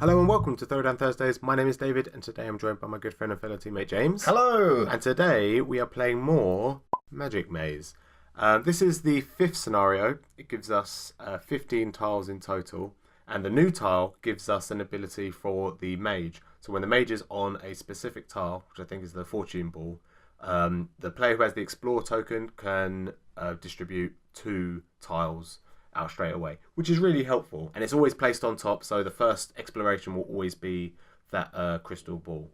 Hello and welcome to Throwdown Thursdays. My name is David and today I'm joined by my good friend and fellow teammate James. Hello! And today we are playing more Magic Maze. This is the fifth scenario. It gives us 15 tiles in total, and the new tile gives us an ability for the mage. So when the mage is on a specific tile, which I think is the fortune ball, the player who has the explore token can distribute 2 tiles out straight away, which is really helpful, and it's always placed on top, so the first exploration will always be that crystal ball.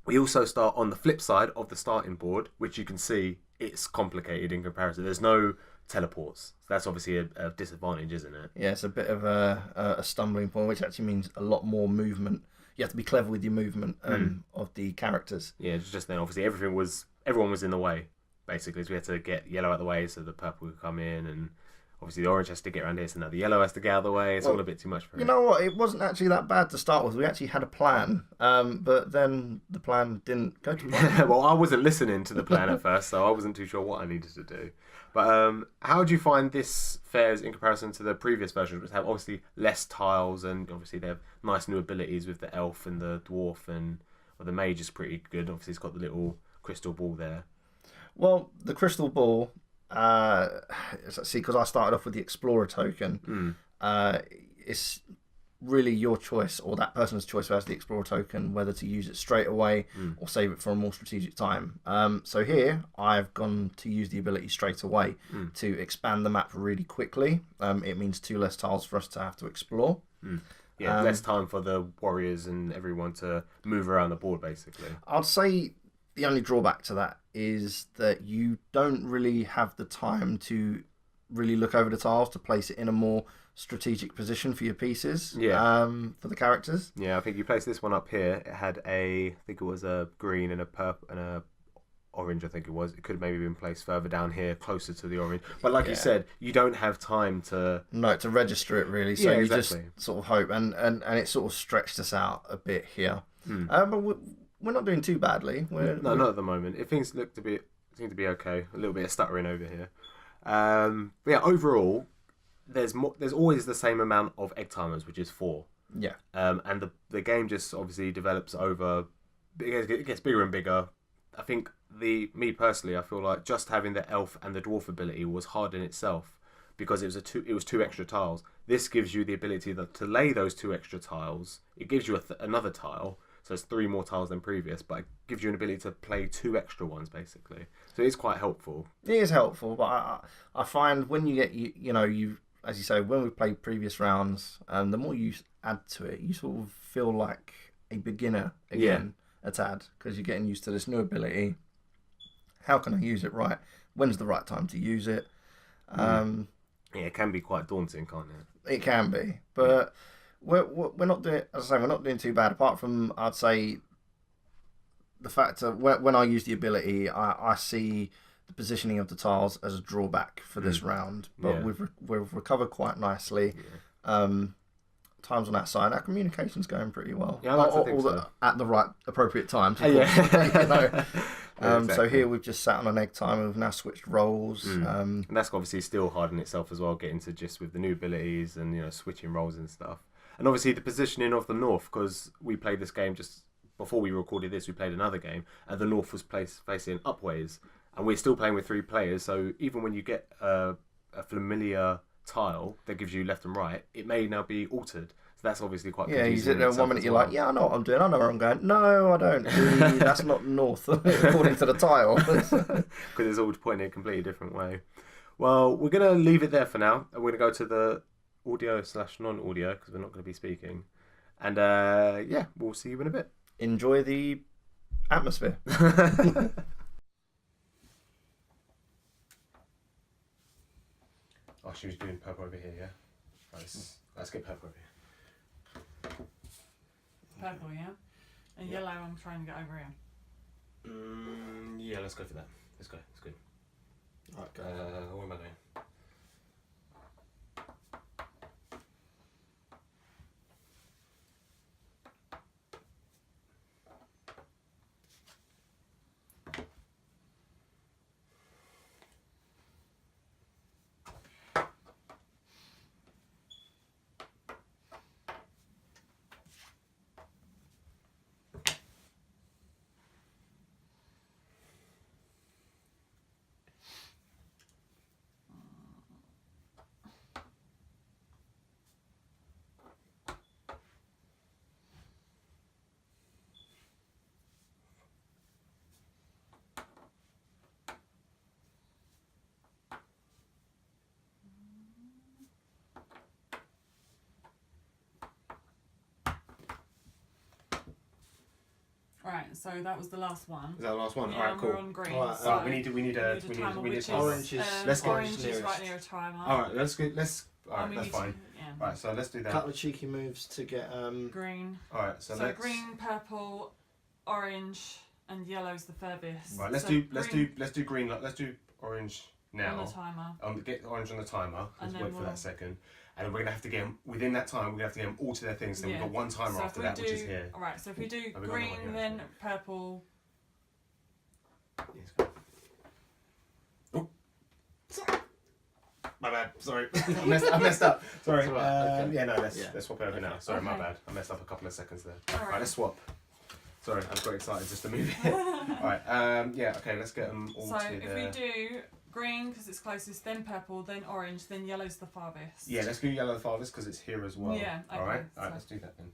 We also start on the flip side of the starting board, which you can see it's complicated in comparison. There's no teleports, so that's obviously a disadvantage, isn't it? Yeah, it's a bit of a stumbling point, which actually means a lot more movement. You have to be clever with your movement of the characters. Yeah, just then obviously everyone was in the way, basically, so we had to get yellow out of the way so the purple could come in, and obviously the orange has to get around here, so now the yellow has to get out of the way. It's all a bit too much for it. You know what? It wasn't actually that bad to start with. We actually had a plan, but then the plan didn't go to plan. Well, I wasn't listening to the plan at first, so I wasn't too sure what I needed to do. But how do you find this fares in comparison to the previous versions, which have obviously less tiles, and obviously they have nice new abilities with the elf and the dwarf, and the mage is pretty good. Obviously, it's got the little crystal ball there. Well, the crystal ball... see, because I started off with the Explorer token, it's really your choice, or that person's choice who has the Explorer token, whether to use it straight away or save it for a more strategic time. So here, I've gone to use the ability straight away to expand the map really quickly. It means 2 less tiles for us to have to explore. Yeah, less time for the warriors and everyone to move around the board, basically. I'd say the only drawback to that is that you don't really have the time to really look over the tiles to place it in a more strategic position for your pieces. For the characters. Yeah, I think you placed this one up here. It had I think it was a green and a purple and a orange. I think it was. It could have maybe been placed further down here, closer to the orange. But like you said, you don't have time to to register it really. So you just sort of hope, and it sort of stretched us out a bit here. But we're not doing too badly. Not at the moment. Things seem to be okay. A little bit of stuttering over here. But yeah, overall, there's always the same amount of egg timers, which is 4. Yeah. And the game just obviously develops over. It gets bigger and bigger. I think me personally, I feel like just having the elf and the dwarf ability was hard in itself because it was 2 extra tiles. This gives you the ability to lay those 2 extra tiles. It gives you another tile. So it's 3 more tiles than previous, but it gives you an ability to play 2 extra ones, basically. So it is quite helpful. It is helpful, but I find when you get, you as you say, when we've played previous rounds, the more you add to it, you sort of feel like a beginner again a tad, because you're getting used to this new ability. How can I use it right? When's the right time to use it? Yeah, it can be quite daunting, can't it? It can be, but... We're not doing, as I say, we're not doing too bad. Apart from, I'd say, the fact that when I use the ability, I see the positioning of the tiles as a drawback for this round. But we've recovered quite nicely. Times on that side, our communication's going pretty well. Yeah, I like to think so. At the right appropriate time. So here we've just sat on an egg timer. We've now switched roles. And that's obviously still hard in itself as well, getting to just with the new abilities and switching roles and stuff. And obviously the positioning of the north, because we played this game just before we recorded this, we played another game, and the north was facing upways, and we're still playing with 3 players. So even when you get a familiar tile that gives you left and right, it may now be altered. So that's obviously quite confusing. Yeah, you sit there 1 minute, you're like, yeah, I know what I'm doing. I know where I'm going. No, I don't. That's not north, according to the tile. Because it's all pointing a completely different way. Well, we're going to leave it there for now, and we're going to go to the audio/non-audio because we're not going to be speaking, and we'll see you in a bit. Enjoy the atmosphere. Oh, she was doing purple over here. Yeah, let's get purple over here. Purple, yeah, and yellow. I'm trying to get over here. Yeah, let's go for that. Let's go. It's good. Right, where am I going? Right, so that was the last one. Is that the last one? Yeah, All right, and cool. we're on green. Alright, so we need a timer, we need which a timer. Orange is- Let's go. orange is nearest. right near a timer. All right, let's. All And right, we that's need to- fine. yeah. Right, so let's do A that. couple of cheeky moves to get. Green. All right, so So let's. green, purple, orange, and yellow's the furthest. Right, let's So do green green. Let's do orange now. on the timer. Get orange on the timer. And Let's then wait for we'll- that second. And we're gonna have to get them within that time. We're gonna have to get them all to their things. Then Yeah. we've got one timer So after if we that, which is do- here. Alright, so if we do Have we got another green, one here, then actually? purple. Yes, go. Oh, sorry. My bad. Sorry, I messed up. Sorry. It's all right, okay. Yeah, no. Let's Yeah. swap it over now. Sorry, my Okay. bad. I messed up a couple of seconds there. Alright. Right, let's swap. Sorry, I got excited just to move it. Alright, yeah, okay, let's get them all So to if there. we do green because it's closest, then purple, then orange, then yellow's the farthest. Yeah, let's do yellow the farthest because it's here as well. Yeah, okay, Alright, so- let's do that then.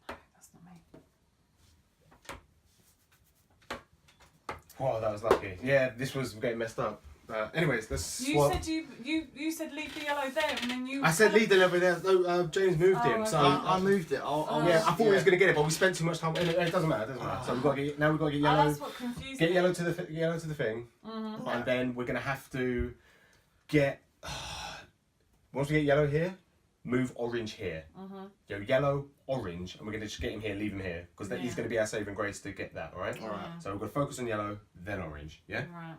That's not me. Wow, that was lucky. Yeah, this was getting messed up. Anyways, let's You swap. said you said leave the yellow there, and then you. I said leave the level there. No, James moved Oh, him. So okay. I moved it. yeah, I thought he was going to get it, but we spent too much time. It doesn't matter. It doesn't matter. So we've got to get, now we've got to get Oh, yellow. that's what confused Get me. yellow to the thing, Mm-hmm. and then we're going to have to get. Once we get yellow here, move orange here. Mm-hmm. Go yellow, orange, and we're going to just get him here, leave him here, because he's Yeah. going to be our saving grace to get that. All right. All right. Yeah. So we're going to focus on yellow, then orange. Yeah. Right.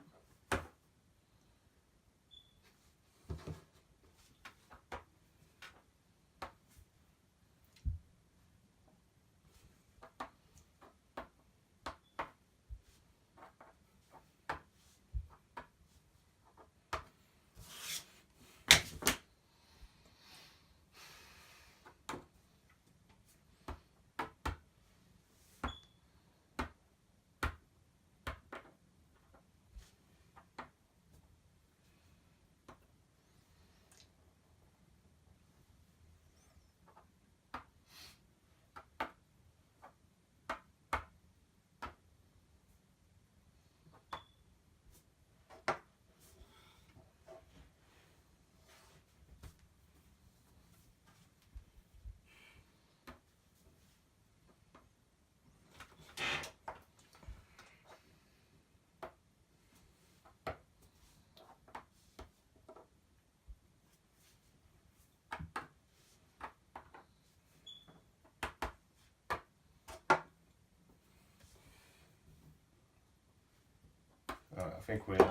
Alright, Okay.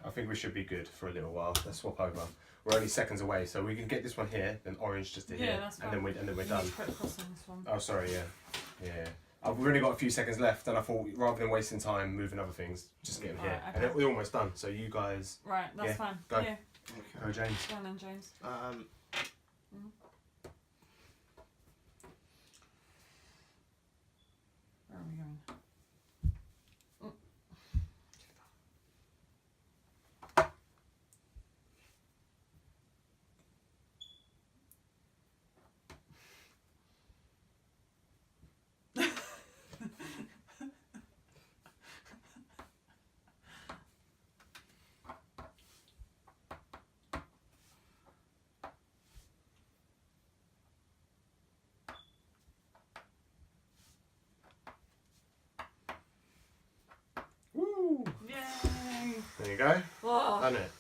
I think we should be good for a little while. Let's swap over. We're only seconds away, so we can get this one here, then orange just to here, that's fine. and then we're You done. need to put the cross on this one. Oh, sorry, yeah. We've only got a few seconds left, and I thought rather than wasting time moving other things, just get them here. Right, And okay. we're almost done, so you guys Right, that's Yeah, fine. go. Yeah. go, James. Go on then, James. Where are we going? Woo! Yay! There you go. Oh. Done it.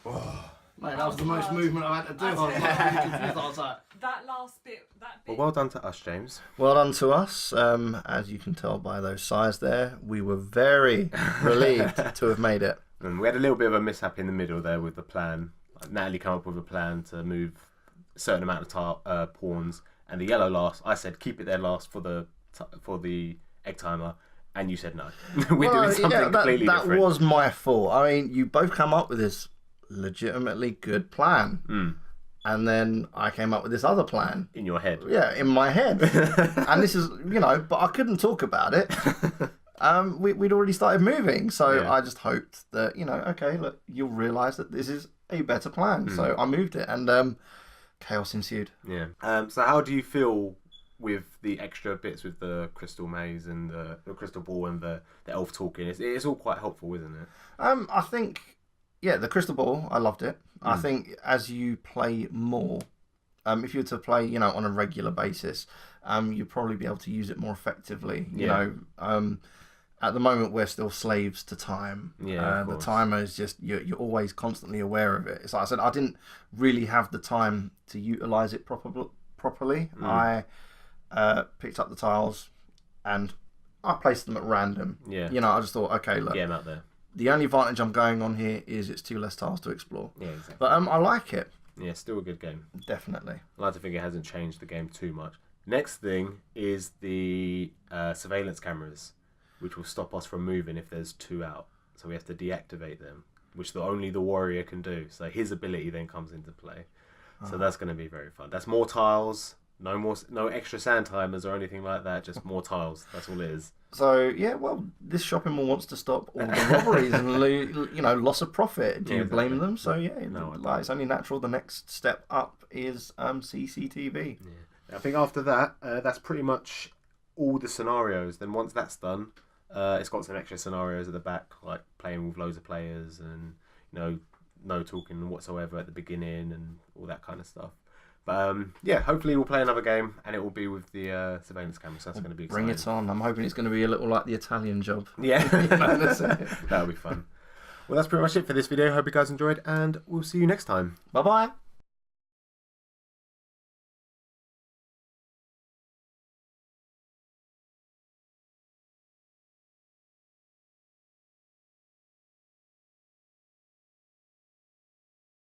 Whoa. Mate, that was the most movement I've had to do. I was like, really confused. I was like, That last bit, Well, well done to us, James. well done to us. As you can tell by those sighs there, we were very relieved to have made it. And we had a little bit of a mishap in the middle there with the plan. Natalie came up with a plan to move a certain amount of pawns, and the yellow last. I said keep it there last for the egg timer, and you said no. We're doing something completely that different. was my fault. I mean, you both come up with this legitimately good plan, and then I came up with this other plan. In your head. Yeah, in my head. And this is, but I couldn't talk about it. We'd already started moving, so Yeah. I just hoped that, okay, look, you'll realise that this is a better plan. So I moved it, and chaos ensued. Yeah. So how do you feel with the extra bits with the crystal maze and the crystal ball and the elf talking? It's all quite helpful, isn't it? I think, the crystal ball, I loved it. I think as you play more, if you were to play, on a regular basis, you'd probably be able to use it more effectively. At the moment, we're still slaves to time. Yeah, of the course. timer is just, you're always constantly aware of it. It's like I said, I didn't really have the time to utilise it properly. I picked up the tiles and I placed them at random. Yeah. I just thought, okay, look, Get 'em out there. the only advantage I'm going on here is it's 2 less tiles to explore. Yeah, exactly. But I like it, Yeah, still a good game. definitely. I like to think it hasn't changed the game too much. Next thing is the surveillance cameras, which will stop us from moving if there's 2 out. So we have to deactivate them, which only the warrior can do. So his ability then comes into play. So that's going to be very fun. That's more tiles, no extra sand timers or anything like that. Just more tiles. That's all it is. So, this shopping mall wants to stop all the robberies and, loss of profit. Do Yeah, you blame exactly. them? So, No, I don't. it's only natural. The next step up is CCTV. I think after that, that's pretty much all the scenarios. Then once that's done, it's got some extra scenarios at the back, like playing with loads of players and no talking whatsoever at the beginning and all that kind of stuff. But hopefully we'll play another game and it will be with the surveillance camera. So that's going to be exciting. Bring it on. I'm hoping it's going to be a little like the Italian job. Yeah, That's it. that'll be fun. Well, that's pretty much it for this video. Hope you guys enjoyed, and we'll see you next time. Bye-bye.